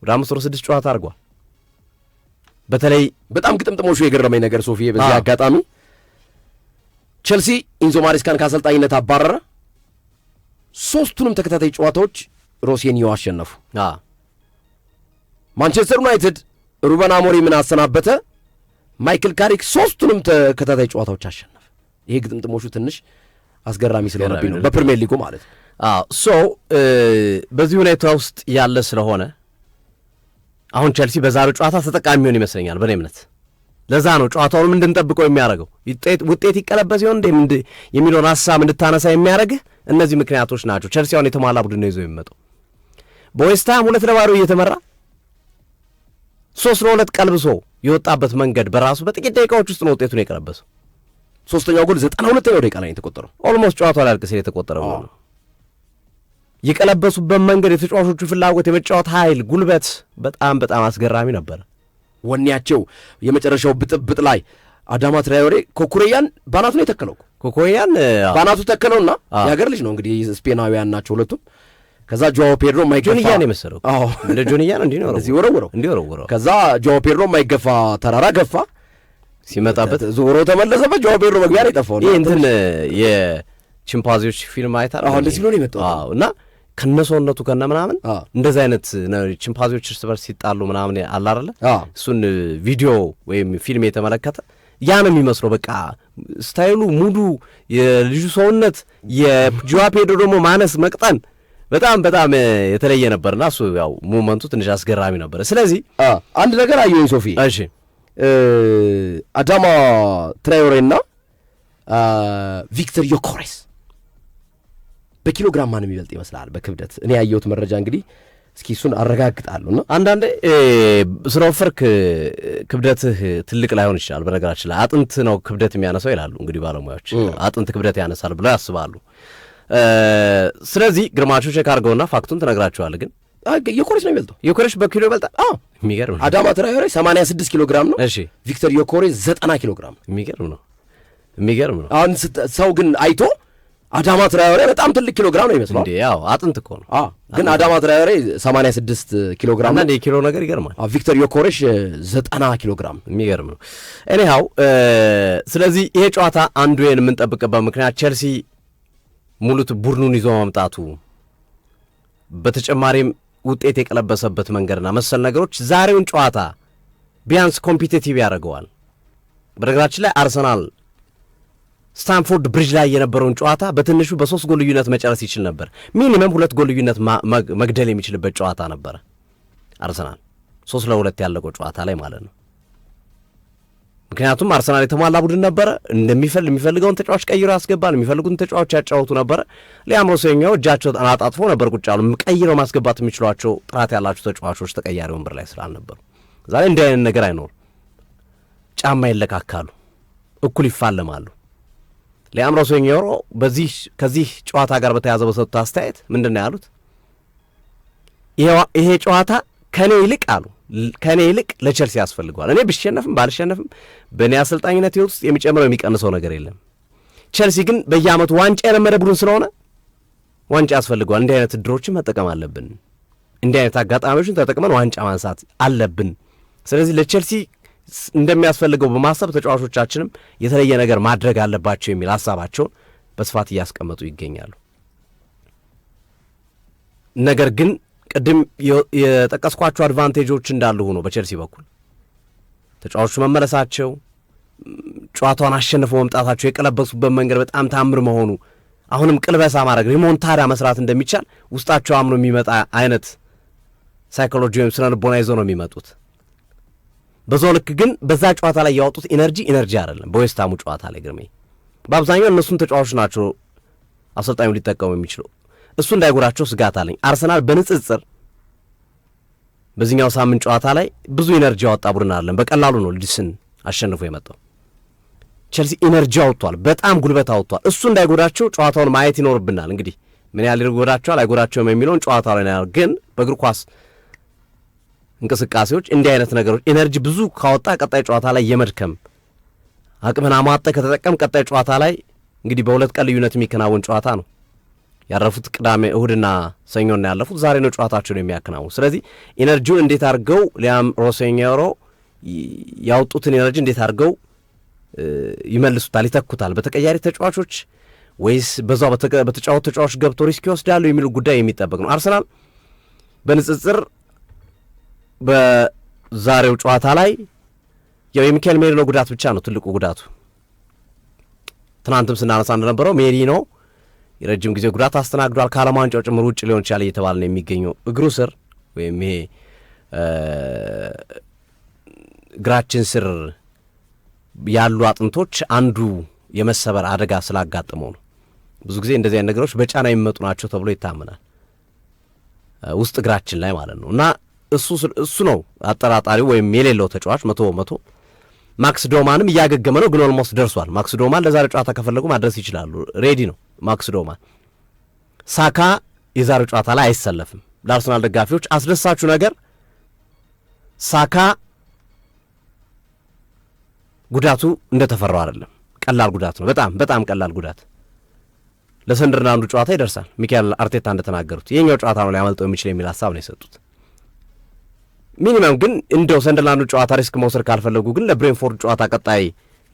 ወደ 5-6 ጨዋታ አድርጓል። በተለይ በጣም ግጥምጥሞሹ የገረመኝ ነገር ሶፊዬ በዚህ አጋጣሚ ቼልሲ ኢንዞ ማሪስካን ከአሰልጣኝነት አባረረ። 3ቱንም ተከታታይ ጨዋታዎች ሮሴኞ አሸነፉ። ማንቸስተር ዩናይትድ ሩበን አሞሪምን አሰናበተ። ማይክል ካሪክ 3ቱንም ተከታታይ ጨዋታዎች አሸነፈ። ይሄ ግጥምጥሞሹ ትንሽ አስገራሚ ስለሆነብኝ ነው በፕሪሚየር ሊጉ ማለት ነው። በዚህ ሁኔታ ውስጥ ያለ ስለሆነ አሁን ቼልሲ በዛሬው ጨዋታ ተጠቃሚ ሆን ይመስለኛል በእኔ እምነት። ለዛ ነው ጨዋታውንም እንድንጠብቀው የሚያደርገው። ውጤት ይቀለበስ ይሆን የሚለውን ሀሳብ እንድታነሳ የሚያደርግህ እነዚህ ምክንያቶች ናቸው። ቼልሲ አሁን የተሟላ ቡድን ነው ይዞ የሚመጣው። በዌስትሃም 2-0 እየተመራ 3-2 ቀልብሶ የወጣበት መንገድ በራሱ በጥቂት ደቂቃዎች ውስጥ ነው ውጤቱን የቀለበሰው። 3ኛው ጎል 92ኛው ደቂቃ ላይ የተቆጠረው። ኦልሞስት ጨዋታው ላይ አልቅስ የተቆጠረው ነው። የቀለበሱበት መንገድ፣ የተጫዋቾቹ ፍላጎት፣ የመጫወት ኃይል፣ ጉልበት በጣም በጣም አስገራሚ ነበር። ወኔያቸው የመጨረሻው ብጥብጥ ላይ አዳማ ትራዮሬ ኮኩሬያን ባናቱ ነው የተከለው። ኮኩሬያን ባናቱ ተከለውና የሀገር ልጅ ነው እንግዲህ ስፔናውያን ናቸው ሁለቱም። ከዛ ጆዋ ፔድሮ የማይገፋ ጆንያ ነው የመሰለው። አዎ እንደ ጆንያ ነው እንዲህ ወረወረው። ከዛ ጆዋ ፔድሮ የማይገፋ ተራራ ገፋ፣ ሲመጣበት ዞሮ ተመለሰበት። ጆዋ ፔድሮ መግቢያ ነው የጠፋው። ይህ እንትን የቺምፓንዚዎች ፊልም አይታል። አዎ እንደዚህ ብሎ ነው የመጣው። አዎ እና ከነሰውነቱ ከነ ምናምን እንደዚህ አይነት ቺምፓንዚዎች እርስ በርስ ሲጣሉ ምናምን አለ አይደለ? እሱን ቪዲዮ ወይም ፊልም የተመለከተ ያ ነው የሚመስለው። በቃ ስታይሉ፣ ሙዱ፣ የልጁ ሰውነት፣ የጆዋ ፔድሮ ደግሞ ማነስ መቅጠን በጣም በጣም የተለየ ነበርና እሱ ያው ሙመንቱ ትንሽ አስገራሚ ነበር። ስለዚህ አንድ ነገር አየሁኝ ሶፊ። እሺ አዳማ ትራዮሬና ቪክተር ዮኬሬስ በኪሎግራም ማን የሚበልጥ ይመስላል በክብደት? እኔ ያየሁት መረጃ እንግዲህ እስኪ እሱን አረጋግጣለሁና አንዳንዴ ስለወፈርክ ክብደትህ ትልቅ ላይሆን ይችላል። በነገራችን ላይ አጥንት ነው ክብደት የሚያነሳው ይላሉ እንግዲህ ባለሙያዎች። አጥንት ክብደት ያነሳል ብለው ያስባሉ። ስለዚህ ግርማቸው ቼክ አድርገውና ፋክቱን ትነግራቸዋለህ። ግን ዮኬሬስ ነው የሚበልጠው። ዮኬሬስ በኪሎ ይበልጣል። የሚገርም ነው። አዳማ ትራዮሬ 86 ኪሎ ግራም ነው። እሺ ቪክተር ዮኬሬስ 90 ኪሎ ግራም። የሚገርም ነው። አሁን ሰው ግን አይቶ አዳማ ትራዮሬ በጣም ትልቅ ኪሎ ግራም ነው ይመስላል እንዴ? ያው አጥንት እኮ ነው። ግን አዳማ ትራዮሬ 86 ኪሎ ግራም እና የኪሎ ነገር ይገርማል። ቪክተር ዮኬሬስ 90 ኪሎ ግራም። የሚገርም ነው። ኤኒሃው ስለዚህ ይሄ ጨዋታ አንዱ የምንጠብቅበት ምክንያት ቼልሲ ሙሉት ቡድኑን ይዞ ማምጣቱ፣ በተጨማሪም ውጤት የቀለበሰበት መንገድና መሰል ነገሮች ዛሬውን ጨዋታ ቢያንስ ኮምፒቲቲቭ ያደርገዋል። በነገራችን ላይ አርሰናል ስታንፎርድ ብሪጅ ላይ የነበረውን ጨዋታ በትንሹ በ3 ጎል ልዩነት መጨረስ ይችል ነበር። ሚኒመም 2 ጎል ልዩነት መግደል የሚችልበት ጨዋታ ነበረ። አርሰናል 3-2 ያለቀው ጨዋታ ላይ ማለት ነው። ምክንያቱም አርሰናል የተሟላ ቡድን ነበረ። የሚፈልገውን ተጫዋች ቀይሮ ያስገባል፣ የሚፈልጉትን ተጫዋች ያጫወቱ ነበረ። ሊያምሮ ሰኛው እጃቸው አጣጥፎ ነበር ቁጭ ያሉ። ቀይረው ማስገባት የሚችሏቸው ጥራት ያላቸው ተጫዋቾች ተቀያሪ ወንበር ላይ ስላልነበሩ ዛሬ እንዲህ አይነት ነገር አይኖርም። ጫማ ይለካካሉ፣ እኩል ይፋለማሉ። ሊያምሮ ሰኛው ከዚህ ጨዋታ ጋር በተያያዘ በሰጡት አስተያየት ምንድን ነው ያሉት? ይሄ ጨዋታ ከኔ ይልቅ ለቸልሲ ያስፈልገዋል። እኔ ብሸነፍም ባልሸነፍም በእኔ አሰልጣኝነት ህይወት ውስጥ የሚጨምረው የሚቀንሰው ነገር የለም። ቸልሲ ግን በየዓመቱ ዋንጫ የለመደ ቡድን ስለሆነ ዋንጫ ያስፈልገዋል። እንዲህ አይነት እድሮችን መጠቀም አለብን። እንዲህ አይነት አጋጣሚዎችን ተጠቅመን ዋንጫ ማንሳት አለብን። ስለዚህ ለቸልሲ እንደሚያስፈልገው በማሰብ ተጫዋቾቻችንም የተለየ ነገር ማድረግ አለባቸው የሚል ሀሳባቸውን በስፋት እያስቀመጡ ይገኛሉ። ነገር ግን ቅድም የጠቀስኳቸው አድቫንቴጆች እንዳሉ ሆኖ በቸልሲ በኩል ተጫዋቾቹ መመለሳቸው፣ ጨዋታውን አሸንፈው መምጣታቸው፣ የቀለበሱበት መንገድ በጣም ታምር መሆኑ፣ አሁንም ቅልበሳ ማድረግ ሪሞንታዳ መስራት እንደሚቻል ውስጣቸው አምኖ የሚመጣ አይነት ሳይኮሎጂ ወይም ስነ ልቦና ይዘው ነው የሚመጡት። በዛው ልክ ግን በዛ ጨዋታ ላይ ያወጡት ኢነርጂ አይደለም። በዌስትሃሙ ጨዋታ ላይ ግርሜ በአብዛኛው እነሱን ተጫዋቾች ናቸው አሰልጣኙ ሊጠቀሙ የሚችለው። እሱ እንዳይጎዳቸው ስጋት አለኝ። አርሰናል በንጽጽር በዚህኛው ሳምንት ጨዋታ ላይ ብዙ ኢነርጂ ያወጣ ቡድን አይደለም። በቀላሉ ነው ሊድስን አሸንፎ የመጣው። ቸልሲ ኢነርጂ አውጥቷል፣ በጣም ጉልበት አውጥቷል። እሱ እንዳይጎዳቸው ጨዋታውን ማየት ይኖርብናል። እንግዲህ ምን ያህል ይጎዳቸዋል አይጎዳቸውም የሚለውን ጨዋታ ላይ ነው። ግን በእግር ኳስ እንቅስቃሴዎች እንዲህ አይነት ነገሮች ኢነርጂ ብዙ ካወጣ ቀጣይ ጨዋታ ላይ የመድከም አቅምን አሟጠ ከተጠቀም ቀጣይ ጨዋታ ላይ እንግዲህ በሁለት ቀን ልዩነት የሚከናወን ጨዋታ ነው። ያረፉት ቅዳሜ እሁድና ሰኞና ያለፉት ዛሬ ነው ጨዋታቸውን የሚያከናውኑ። ስለዚህ ኢነርጂውን እንዴት አድርገው ሊያም ሮሴኞሮ ያወጡትን ኢነርጂ እንዴት አድርገው ይመልሱታል፣ ይተኩታል በተቀያሪ ተጫዋቾች ወይስ በዛው በተጫወቱ ተጫዋቾች ገብቶ ሪስክ ይወስዳሉ የሚሉ ጉዳይ የሚጠበቅ ነው። አርሰናል በንጽጽር በዛሬው ጨዋታ ላይ ያው የሚካኤል ሜሪኖ ጉዳት ብቻ ነው ትልቁ ጉዳቱ። ትናንትም ስናነሳ እንደነበረው ሜሪኖ የረጅም ጊዜ ጉዳት አስተናግዷል። ከዓለም ዋንጫው ጭምር ውጭ ሊሆን ይችላል እየተባለ ነው የሚገኘው። እግሩ ስር ወይም ይሄ እግራችን ስር ያሉ አጥንቶች አንዱ የመሰበር አደጋ ስላጋጠመው ነው። ብዙ ጊዜ እንደዚህ አይነት ነገሮች በጫና የሚመጡ ናቸው ተብሎ ይታመናል፣ ውስጥ እግራችን ላይ ማለት ነው። እና እሱ ነው አጠራጣሪው ወይም የሌለው ተጫዋች 100%። ማክስ ዶማንም እያገገመ ነው፣ ግን ኦልሞስት ደርሷል። ማክስ ዶማን ለዛሬ ጨዋታ ከፈለጉ ማድረስ ይችላሉ፣ ሬዲ ነው ማክስ ዶማን። ሳካ የዛሬው ጨዋታ ላይ አይሰለፍም። ለአርሰናል ደጋፊዎች አስደሳችሁ ነገር ሳካ ጉዳቱ እንደተፈራው አይደለም፣ ቀላል ጉዳት ነው፣ በጣም በጣም ቀላል ጉዳት። ለሰንደርላንዱ ጨዋታ ይደርሳል። ሚካኤል አርቴታ እንደተናገሩት የኛው ጨዋታ ነው ሊያመልጠው የሚችል የሚል ሀሳብ ነው የሰጡት። ሚኒመም ግን እንደው ሰንደርላንዱ ጨዋታ ሪስክ መውሰድ ካልፈለጉ ግን ለብሬንፎርድ ጨዋታ ቀጣይ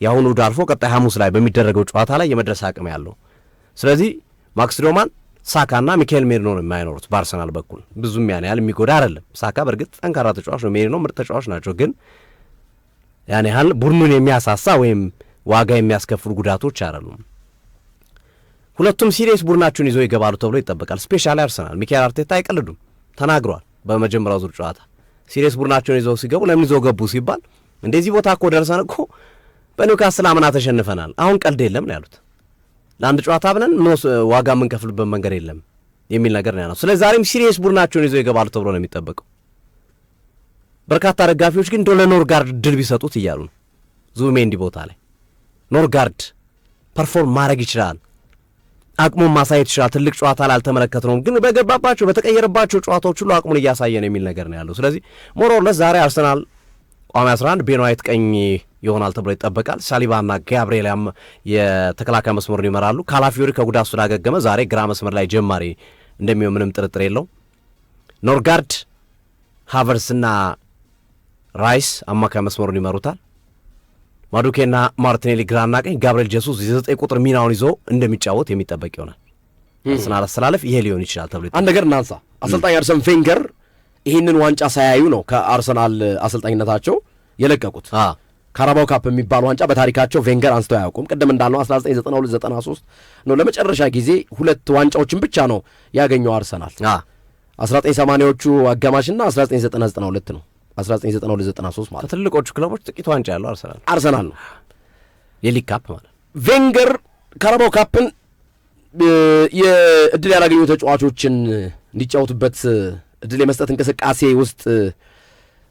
የአሁኑ ዳልፎ ቀጣይ ሐሙስ ላይ በሚደረገው ጨዋታ ላይ የመድረስ አቅም ያለው። ስለዚህ ማክስ ዶማን፣ ሳካና ሚካኤል ሜሪኖ ነው የማይኖሩት በአርሰናል በኩል። ብዙም ያን ያህል የሚጎዳ አይደለም። ሳካ በእርግጥ ጠንካራ ተጫዋች ነው፣ ሜሪኖ ምርጥ ተጫዋች ናቸው። ግን ያን ያህል ቡድኑን የሚያሳሳ ወይም ዋጋ የሚያስከፍሉ ጉዳቶች አይደሉም። ሁለቱም ሲሪየስ ቡድናቸውን ይዘው ይገባሉ ተብሎ ይጠበቃል። ስፔሻሊ አርሰናል ሚካኤል አርቴታ አይቀልዱም፣ ተናግሯል በመጀመሪያው ዙር ጨዋታ። ሲሪየስ ቡድናቸውን ይዘው ሲገቡ ለምን ይዘው ገቡ ሲባል እንደዚህ ቦታ እኮ ደርሰን እኮ በኒውካስል አምና ተሸንፈናል፣ አሁን ቀልድ የለም ነው ያሉት። ለአንድ ጨዋታ ብለን ዋጋ የምንከፍልበት መንገድ የለም የሚል ነገር ነው ያለው። ስለዚህ ዛሬም ሲሪየስ ቡድናቸውን ይዘው ይገባሉ ተብሎ ነው የሚጠበቀው። በርካታ ደጋፊዎች ግን ለኖርጋርድ ድል ቢሰጡት እያሉ ነው። ዙቢሜንዲ ቦታ ላይ ኖርጋርድ ፐርፎርም ማድረግ ይችላል፣ አቅሙን ማሳየት ይችላል። ትልቅ ጨዋታ ላይ አልተመለከትነውም፣ ግን በገባባቸው በተቀየረባቸው ጨዋታዎች ሁሉ አቅሙን እያሳየ ነው የሚል ነገር ነው ያለው። ስለዚህ ሞሮለስ ዛሬ አርሰናል ቋሚ 11 ቤን ዋይት ቀኝ ይሆናል ተብሎ ይጠበቃል። ሳሊባና ጋብርኤል የተከላካይ መስመሩን ይመራሉ። ካላፊዮሪ ከጉዳት ስላገገመ ዛሬ ግራ መስመር ላይ ጀማሪ እንደሚሆን ምንም ጥርጥር የለው። ኖርጋርድ፣ ሃቨርስና ራይስ አማካይ መስመሩን ይመሩታል። ማዱኬና ማርቲኔሊ ግራና ቀኝ፣ ጋብርኤል ጄሱስ የ9 ቁጥር ሚናውን ይዞ እንደሚጫወት የሚጠበቅ ይሆናል። አርሰናል አስተላለፍ ይሄ ሊሆን ይችላል ተብሎ አንድ ነገር እናንሳ። አሰልጣኝ አርሰን ቬንገር ይህንን ዋንጫ ሳያዩ ነው ከአርሰናል አሰልጣኝነታቸው የለቀቁት። ካራባው ካፕ የሚባል ዋንጫ በታሪካቸው ቬንገር አንስተው አያውቁም። ቅድም እንዳልነው 1992-93 ነው ለመጨረሻ ጊዜ 2 ዋንጫዎችን ብቻ ነው ያገኘው አርሰናል። 1980ዎቹ አጋማሽና 1992 ነው። 1992-93 ማለት ከትልቆቹ ክለቦች ጥቂት ዋንጫ ያለው አርሰናል ነው፣ የሊግ ካፕ ማለት። ቬንገር ካራባው ካፕን የእድል ያላገኙ ተጫዋቾችን እንዲጫወቱበት እድል የመስጠት እንቅስቃሴ ውስጥ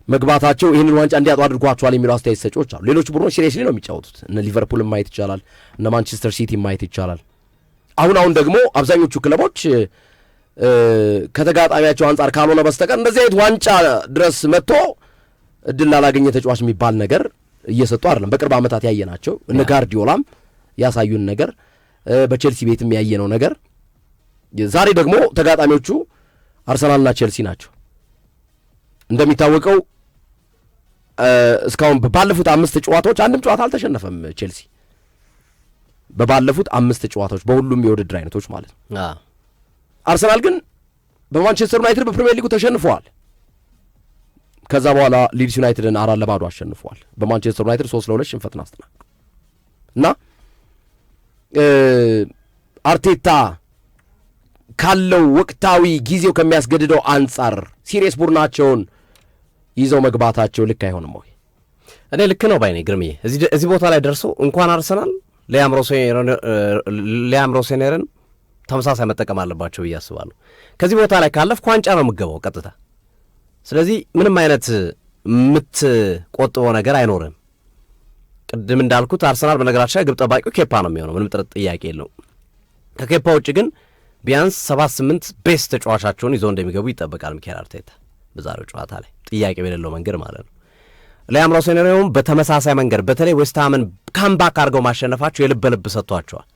መግባታቸው ይህንን ዋንጫ እንዲያጡ አድርጓቸዋል የሚሉ አስተያየት ሰጪዎች አሉ። ሌሎች ቡድኖች ሲሪየስሊ ነው የሚጫወቱት። እነ ሊቨርፑልን ማየት ይቻላል፣ እነ ማንቸስተር ሲቲ ማየት ይቻላል። አሁን ደግሞ አብዛኞቹ ክለቦች ከተጋጣሚያቸው አንጻር ካልሆነ በስተቀር እንደዚህ አይነት ዋንጫ ድረስ መጥቶ እድል ላላገኘ ተጫዋች የሚባል ነገር እየሰጡ አይደለም። በቅርብ ዓመታት ያየናቸው እነ ጋርዲዮላም ያሳዩን ነገር፣ በቼልሲ ቤትም ያየነው ነገር። ዛሬ ደግሞ ተጋጣሚዎቹ አርሰናልና ቼልሲ ናቸው። እንደሚታወቀው እስካሁን ባለፉት 5 ጨዋታዎች አንድም ጨዋታ አልተሸነፈም ቼልሲ፣ በባለፉት 5 ጨዋታዎች በሁሉም የውድድር አይነቶች ማለት ነው። አርሰናል ግን በማንቸስተር ዩናይትድ በፕሪሚየር ሊጉ ተሸንፈዋል። ከዛ በኋላ ሊድስ ዩናይትድን 4-0 አሸንፈዋል። በማንቸስተር ዩናይትድ 3-2 ሽንፈትን አስተናግደዋል እና አርቴታ ካለው ወቅታዊ ጊዜው ከሚያስገድደው አንጻር ሲሪየስ ቡድናቸውን ይዘው መግባታቸው ልክ አይሆንም ወይ? እኔ ልክ ነው ባይኔ ግርምዬ። እዚህ ቦታ ላይ ደርሶ እንኳን አርሰናል ሊያም ሮሴኔርን ተመሳሳይ መጠቀም አለባቸው ብዬ አስባለሁ። ከዚህ ቦታ ላይ ካለፍ ኳንጫ ነው የምገባው ቀጥታ። ስለዚህ ምንም አይነት የምትቆጥበው ነገር አይኖርም። ቅድም እንዳልኩት አርሰናል በነገራችን ላይ ግብ ጠባቂው ኬፓ ነው የሚሆነው፣ ምንም ጥያቄ የለው። ከኬፓ ውጭ ግን ቢያንስ 7-8 ቤስት ተጫዋቻቸውን ይዘው እንደሚገቡ ይጠበቃል ሚካኤል አርቴታ በዛሬው ጨዋታ ላይ ጥያቄ በሌለው መንገድ ማለት ነው። ሊያም ሮሴኔሮም በተመሳሳይ መንገድ በተለይ ዌስትሃምን ካምባክ አድርገው ማሸነፋቸው የልብ ልብ ሰጥቷቸዋል።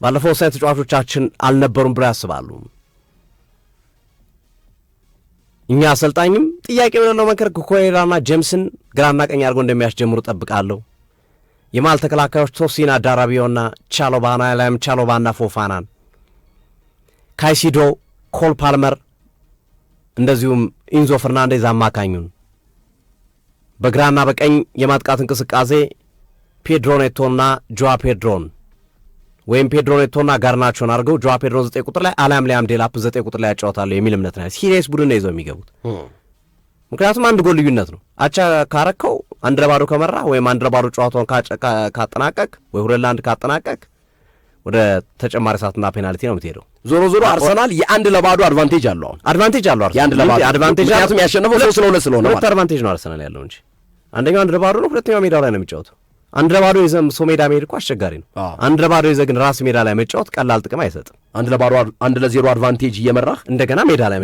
ባለፈው ወሳኝ ተጫዋቾቻችን አልነበሩም ብለው ያስባሉ። እኛ አሰልጣኝም ጥያቄ በሌለው መንገድ ኩኮሬላና ጄምስን ግራና ቀኝ አድርገው እንደሚያስጀምሩ ጠብቃለሁ። የማል ተከላካዮች ቶሲና ዳራቢዮና ቻሎባና ላይም ቻሎባና ፎፋናን፣ ካይሲዶ፣ ኮል ፓልመር እንደዚሁም ኢንዞ ፈርናንዴዝ አማካኙን፣ በግራና በቀኝ የማጥቃት እንቅስቃሴ ፔድሮ ኔቶና ጆዋ ፔድሮን ወይም ፔድሮ ኔቶና ጋርናቾን አድርገው ጆዋ ፔድሮን 9 ቁጥር ላይ አሊያም ሊያም ዴላፕ 9 ቁጥር ላይ ያጫወታሉ የሚል እምነት ነው። ሲሪየስ ቡድን ነው ይዘው የሚገቡት። ምክንያቱም አንድ ጎል ልዩነት ነው። አቻ ካረከው 1-0 ከመራ ወይም 1-0 ጨዋታውን ካጠናቀቅ ወይ 2-1 ካጠናቀቅ ወደ ተጨማሪ ሰዓትና ፔናልቲ ነው የምትሄደው። ዞሮ አርሰናል የ1-0 አድቫንቴጅ አለው። አድቫንቴጅ አለው አድቫንቴጅ ምክንያቱም ያሸነፈው 3-2 ስለሆነ ሁለት አድቫንቴጅ ነው አርሰናል ያለው እንጂ አንደኛው 1-0 ነው፣ ሁለተኛው ሜዳው ላይ ነው የሚጫወተው። 1-0 ይዘም ሰው ሜዳ መሄድ እኮ አስቸጋሪ ነው። 1-0 ይዘህ ግን ራስ ሜዳ ላይ መጫወት ቀላል ጥቅም አይሰጥም። 1-0 አድቫንቴጅ እየመራህ እንደገና ሜዳ ላይ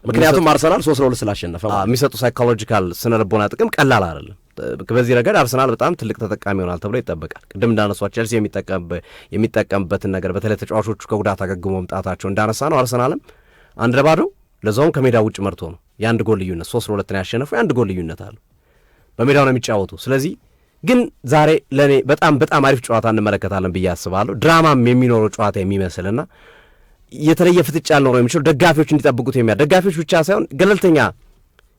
ምክንያቱም አርሰናል 3-2 ስላሸነፈ የሚሰጡ ሳይኮሎጂካል ስነ ልቦና ጥቅም ቀላል አይደለም። በዚህ ረገድ አርሰናል በጣም ትልቅ ተጠቃሚ ይሆናል ተብሎ ይጠበቃል። ቅድም እንዳነሷት ቼልሲ የሚጠቀምበትን ነገር በተለይ ተጫዋቾቹ ከጉዳት አገግሞ መምጣታቸው እንዳነሳ ነው። አርሰናልም 1-0 ለዛውም ከሜዳ ውጭ መርቶ ነው የአንድ ጎል ልዩነት 3-2 ነው ያሸነፈው። የአንድ ጎል ልዩነት አለው። በሜዳው ነው የሚጫወቱ። ስለዚህ ግን ዛሬ ለእኔ በጣም በጣም አሪፍ ጨዋታ እንመለከታለን ብዬ አስባለሁ። ድራማም የሚኖረው ጨዋታ የሚመስልና የተለየ ፍጥጫ ሊኖረው የሚችሉ ደጋፊዎች እንዲጠብቁት ደጋፊዎች ብቻ ሳይሆን ገለልተኛ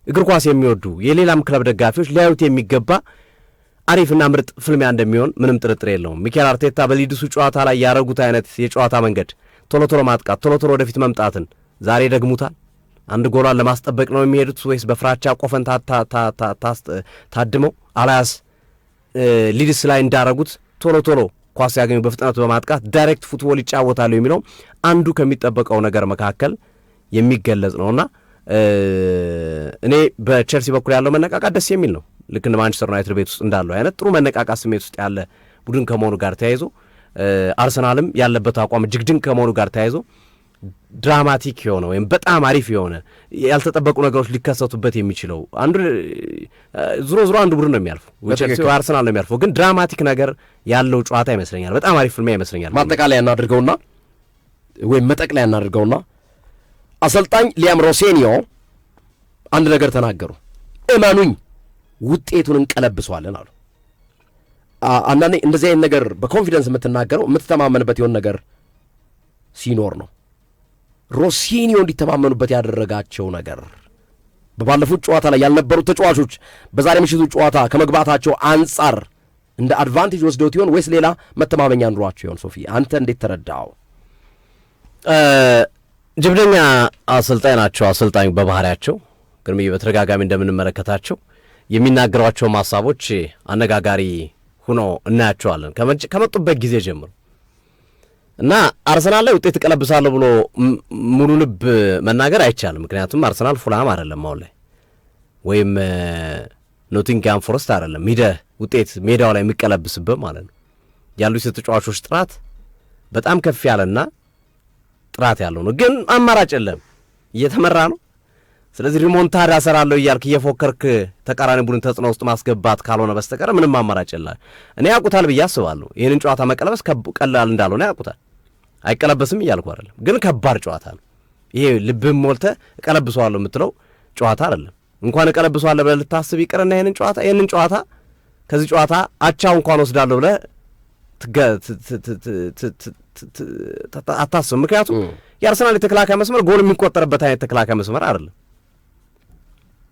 እግር ኳስ የሚወዱ የሌላም ክለብ ደጋፊዎች ሊያዩት የሚገባ አሪፍና ምርጥ ፍልሚያ እንደሚሆን ምንም ጥርጥር የለውም። ሚኬል አርቴታ በሊድሱ ጨዋታ ላይ ያደረጉት አይነት የጨዋታ መንገድ ቶሎ ቶሎ ማጥቃት፣ ቶሎ ቶሎ ወደፊት መምጣትን ዛሬ ደግሙታል። አንድ ጎሏን ለማስጠበቅ ነው የሚሄዱት ወይስ በፍራቻ ቆፈን ታድመው አላያስ ሊድስ ላይ እንዳረጉት ቶሎ ቶሎ ኳስ ያገኙ በፍጥነቱ በማጥቃት ዳይሬክት ፉትቦል ይጫወታሉ የሚለው አንዱ ከሚጠበቀው ነገር መካከል የሚገለጽ ነውና እኔ በቼልሲ በኩል ያለው መነቃቃት ደስ የሚል ነው። ልክ እንደ ማንቸስተር ዩናይትድ ቤት ውስጥ እንዳለው አይነት ጥሩ መነቃቃት ስሜት ውስጥ ያለ ቡድን ከመሆኑ ጋር ተያይዞ አርሰናልም ያለበት አቋም እጅግ ድንቅ ከመሆኑ ጋር ተያይዞ ድራማቲክ የሆነ ወይም በጣም አሪፍ የሆነ ያልተጠበቁ ነገሮች ሊከሰቱበት የሚችለው ዙሮ አንዱ ቡድን ነው የሚያልፈው፣ ቼልሲ ወይ አርሰናል ነው የሚያልፈው። ግን ድራማቲክ ነገር ያለው ጨዋታ ይመስለኛል። በጣም አሪፍ ፍልሚያ ይመስለኛል። ማጠቃለያ እናድርገውና ወይም መጠቅለያ እናድርገውና አሰልጣኝ ሊያም ሮሴኒዮ አንድ ነገር ተናገሩ። እመኑኝ ውጤቱን እንቀለብሰዋለን አሉ። አንዳንዴ እንደዚህ አይነት ነገር በኮንፊደንስ የምትናገረው የምትተማመንበት የሆነ ነገር ሲኖር ነው። ሮሴኒዮ እንዲተማመኑበት ያደረጋቸው ነገር በባለፉት ጨዋታ ላይ ያልነበሩት ተጫዋቾች በዛሬ ምሽቱ ጨዋታ ከመግባታቸው አንጻር እንደ አድቫንቴጅ ወስደውት ይሆን ወይስ ሌላ መተማመኛ ኑሯቸው ይሆን? ሶፊ አንተ እንዴት ተረዳው? ጀብደኛ አሰልጣኝ ናቸው። አሰልጣኙ በባህሪያቸው ግን በተደጋጋሚ እንደምንመለከታቸው የሚናገሯቸው ሀሳቦች አነጋጋሪ ሆኖ እናያቸዋለን ከመጡበት ጊዜ ጀምሮ እና አርሰናል ላይ ውጤት እቀለብሳለሁ ብሎ ሙሉ ልብ መናገር አይቻልም። ምክንያቱም አርሰናል ፉልሃም አይደለም አሁን ላይ ወይም ኖቲንግሃም ፎረስት አይደለም ሂደህ ውጤት ሜዳው ላይ የሚቀለብስበት ማለት ነው። ያሉት ተጫዋቾች ጥራት በጣም ከፍ ያለና ጥራት ያለው ነው። ግን አማራጭ የለም፣ እየተመራ ነው። ስለዚህ ሪሞንታዳ እሰራለሁ እያልክ እየፎከርክ ተቃራኒ ቡድን ተጽዕኖ ውስጥ ማስገባት ካልሆነ በስተቀር ምንም አማራጭ የለም። እኔ ያውቁታል ብዬ አስባለሁ። ይህንን ጨዋታ መቀለበስ ቀላል እንዳልሆነ ያውቁታል። አይቀለበስም እያልኩ አይደለም፣ ግን ከባድ ጨዋታ ነው። ይሄ ልብህም ሞልተህ እቀለብሰዋለሁ የምትለው ጨዋታ አይደለም። እንኳን እቀለብሰዋለሁ ብለህ ልታስብ ይቅርና ይህንን ጨዋታ ከዚህ ጨዋታ አቻው እንኳን ወስዳለሁ ብለህ አታስብ። ምክንያቱም የአርሰናል የተከላካይ መስመር ጎል የሚቆጠርበት አይነት ተከላካይ መስመር አይደለም።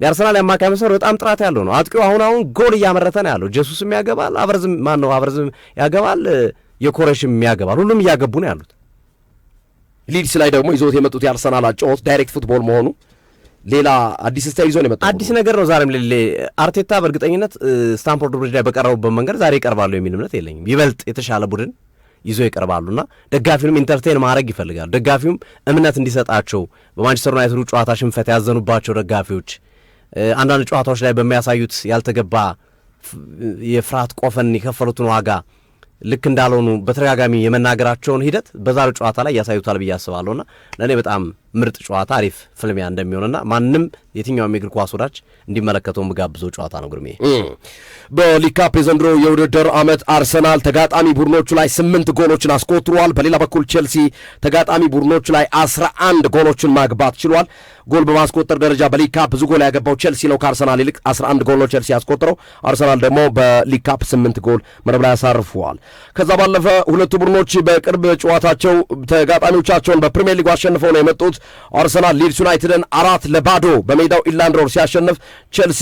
የአርሰናል የአማካይ መስመር በጣም ጥራት ያለው ነው። አጥቂው አሁን ጎል እያመረተ ነው ያለው። ጀሱስም ያገባል፣ አቨርዝም ያገባል፣ የኮሬሽም ያገባል። ሁሉም እያገቡ ነው ያሉት። ሊድስ ላይ ደግሞ ይዞት የመጡት የአርሰናል አጨዋወት ዳይሬክት ፉትቦል መሆኑ ሌላ አዲስ ስታይል ይዞ ነው የመጡት። አዲስ ነገር ነው ዛሬም አርቴታ በእርግጠኝነት ስታንፎርድ ብሪጅ ላይ በቀረቡበት መንገድ ዛሬ ይቀርባሉ የሚል እምነት የለኝም። ይበልጥ የተሻለ ቡድን ይዞ ይቀርባሉና ደጋፊውንም ኢንተርቴን ማድረግ ይፈልጋሉ። ደጋፊውም እምነት እንዲሰጣቸው በማንቸስተር ዩናይትድ ጨዋታ ሽንፈት ያዘኑባቸው ደጋፊዎች አንዳንድ ጨዋታዎች ላይ በሚያሳዩት ያልተገባ የፍርሃት ቆፈን የከፈሉትን ዋጋ ልክ እንዳልሆኑ በተደጋጋሚ የመናገራቸውን ሂደት በዛሬው ጨዋታ ላይ ያሳዩታል ብዬ አስባለሁና ለእኔ በጣም ምርጥ ጨዋታ አሪፍ ፍልሚያ እንደሚሆንና ማንም የትኛውም የእግር ኳስ ወዳጅ እንዲመለከተው ምጋብዘው ጨዋታ ነው። ግርሜ በሊግ ካፕ የዘንድሮ የውድድር ዓመት አርሰናል ተጋጣሚ ቡድኖቹ ላይ 8 ጎሎችን አስቆጥሯል። በሌላ በኩል ቼልሲ ተጋጣሚ ቡድኖቹ ላይ 11 ጎሎችን ማግባት ችሏል። ጎል በማስቆጠር ደረጃ በሊግ ካፕ ብዙ ጎል ያገባው ቼልሲ ነው። ከአርሰናል ይልቅ 11 ጎል ነው ቼልሲ ያስቆጠረው። አርሰናል ደግሞ በሊግ ካፕ 8 ጎል መረብ ላይ ያሳርፈዋል። ከዛ ባለፈ ሁለቱ ቡድኖች በቅርብ ጨዋታቸው ተጋጣሚዎቻቸውን በፕሪሚየር ሊግ አሸንፈው ነው የመጡት። አርሰናል ሊድስ ዩናይትድን 4-0 በሜዳው ኢላንድ ሮድ ሲያሸንፍ ቼልሲ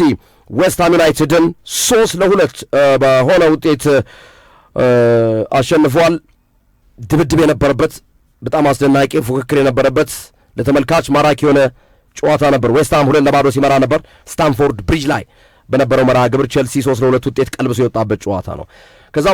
ዌስትሃም ዩናይትድን 3-2 በሆነ ውጤት አሸንፏል። ድብድብ የነበረበት በጣም አስደናቂ ፉክክር የነበረበት ለተመልካች ማራኪ የሆነ ጨዋታ ነበር። ዌስትሃም 2-0 ሲመራ ነበር። ስታንፎርድ ብሪጅ ላይ በነበረው መርሃ ግብር ቼልሲ 3-2 ውጤት ቀልብሶ የወጣበት ጨዋታ ነው። ከዛ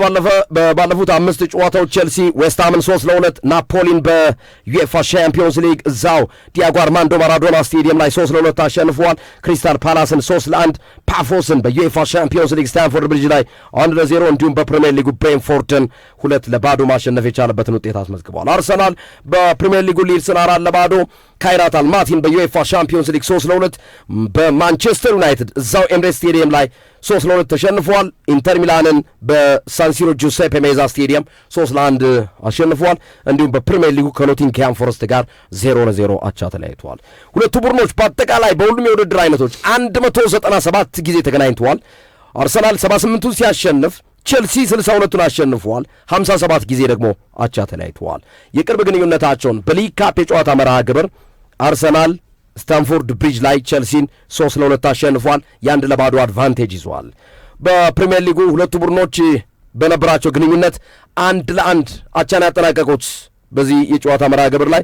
ባለፉት 5 ጨዋታዎች ቼልሲ ዌስትሃምን 3-2፣ ናፖሊን በዩኤፋ ሻምፒዮንስ ሊግ እዛው ዲያጎ አርማንዶ ማራዶና ስቴዲየም ላይ 3-2 አሸንፈዋል። ክሪስታል ፓላስን 3-1፣ ፓፎስን በዩኤፋ ሻምፒዮንስ ሊግ ስታንፎርድ ብሪጅ ላይ 1-0 እንዲሁም በፕሪሚየር ሊጉ ብሬንፎርድን 2-0 ማሸነፍ የቻለበትን ውጤት አስመዝግበዋል። አርሰናል በፕሪሚየር ሊጉ ሊድስን 4-0፣ ካይራት አልማቲን በዩኤፋ ሻምፒዮንስ ሊግ 3-2፣ በማንቸስተር ዩናይትድ እዛው ኤምሬትስ ስቴዲየም ላይ 3-2 ተሸንፏል። ኢንተር ሚላንን በሳንሲሮ ጁሴፔ ሜዛ ስቴዲየም 3-1 አሸንፏል። እንዲሁም በፕሪሚየር ሊጉ ከኖቲንግሃም ፎረስት ጋር 0-0 አቻ ተለያይተዋል። ሁለቱ ቡድኖች በአጠቃላይ በሁሉም የውድድር አይነቶች 197 ጊዜ ተገናኝተዋል። አርሰናል 78ቱን ሲያሸንፍ ቼልሲ 62ቱን አሸንፈዋል። 57 ጊዜ ደግሞ አቻ ተለያይተዋል። የቅርብ ግንኙነታቸውን በሊግ ካፕ የጨዋታ መርሃ ግብር አርሰናል ስታንፎርድ ብሪጅ ላይ ቼልሲን 3-2 አሸንፏል። የ1-0 አድቫንቴጅ ይዟል። በፕሪሚየር ሊጉ ሁለቱ ቡድኖች በነበራቸው ግንኙነት 1-1 አቻን ያጠናቀቁት በዚህ የጨዋታ መርሃ ግብር ላይ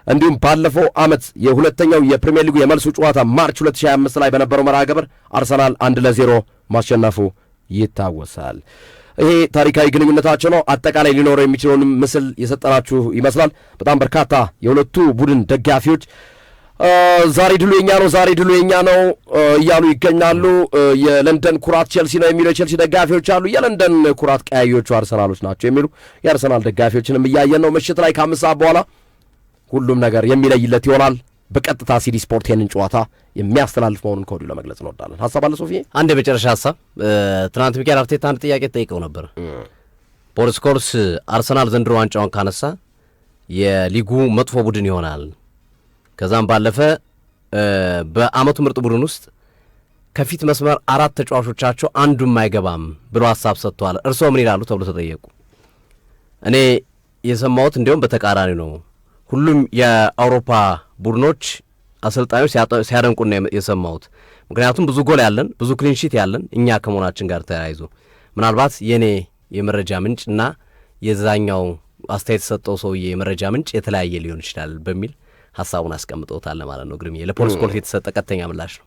እንዲሁም ባለፈው ዓመት የሁለተኛው የፕሪሚየር ሊጉ የመልሱ ጨዋታ ማርች 2025 ላይ በነበረው መርሃ ግብር አርሰናል 1-0 ማሸነፉ ይታወሳል። ይሄ ታሪካዊ ግንኙነታቸው ነው። አጠቃላይ ሊኖረው የሚችለውን ምስል የሰጠናችሁ ይመስላል። በጣም በርካታ የሁለቱ ቡድን ደጋፊዎች ዛሬ ድሉ የኛ ነው፣ ዛሬ ድሉ የኛ ነው እያሉ ይገኛሉ። የለንደን ኩራት ቼልሲ ነው የሚሉ የቼልሲ ደጋፊዎች አሉ። የለንደን ኩራት ቀያዮቹ አርሰናሎች ናቸው የሚሉ የአርሰናል ደጋፊዎችንም እያየን ነው። ምሽት ላይ ከ5 ሰዓት በኋላ ሁሉም ነገር የሚለይለት ይሆናል። በቀጥታ ሲዲ ስፖርት ይህንን ጨዋታ የሚያስተላልፍ መሆኑን ከወዲሁ ለመግለጽ እንወዳለን። ሀሳብ አለ ሶፊ? አንድ የመጨረሻ ሀሳብ። ትናንት ሚካኤል አርቴታ አንድ ጥያቄ ጠይቀው ነበር። ፖል ስኮልስ አርሰናል ዘንድሮ ዋንጫውን ካነሳ የሊጉ መጥፎ ቡድን ይሆናል፣ ከዛም ባለፈ በአመቱ ምርጥ ቡድን ውስጥ ከፊት መስመር 4 ተጫዋቾቻቸው አንዱም አይገባም ብሎ ሀሳብ ሰጥተዋል። እርስዎ ምን ይላሉ ተብሎ ተጠየቁ። እኔ የሰማሁት እንዲሁም በተቃራኒ ነው። ሁሉም የአውሮፓ ቡድኖች አሰልጣኞች ሲያደንቁና የሰማሁት። ምክንያቱም ብዙ ጎል ያለን ብዙ ክሊንሺት ያለን እኛ ከመሆናችን ጋር ተያይዞ ምናልባት የኔ የመረጃ ምንጭ እና የዛኛው አስተያየት ሰጠው ሰውዬ የመረጃ ምንጭ የተለያየ ሊሆን ይችላል በሚል ሀሳቡን አስቀምጠውታል ማለት ነው። ግርምዬ ለፖል ስኮልስ የተሰጠ ቀጥተኛ ምላሽ ነው።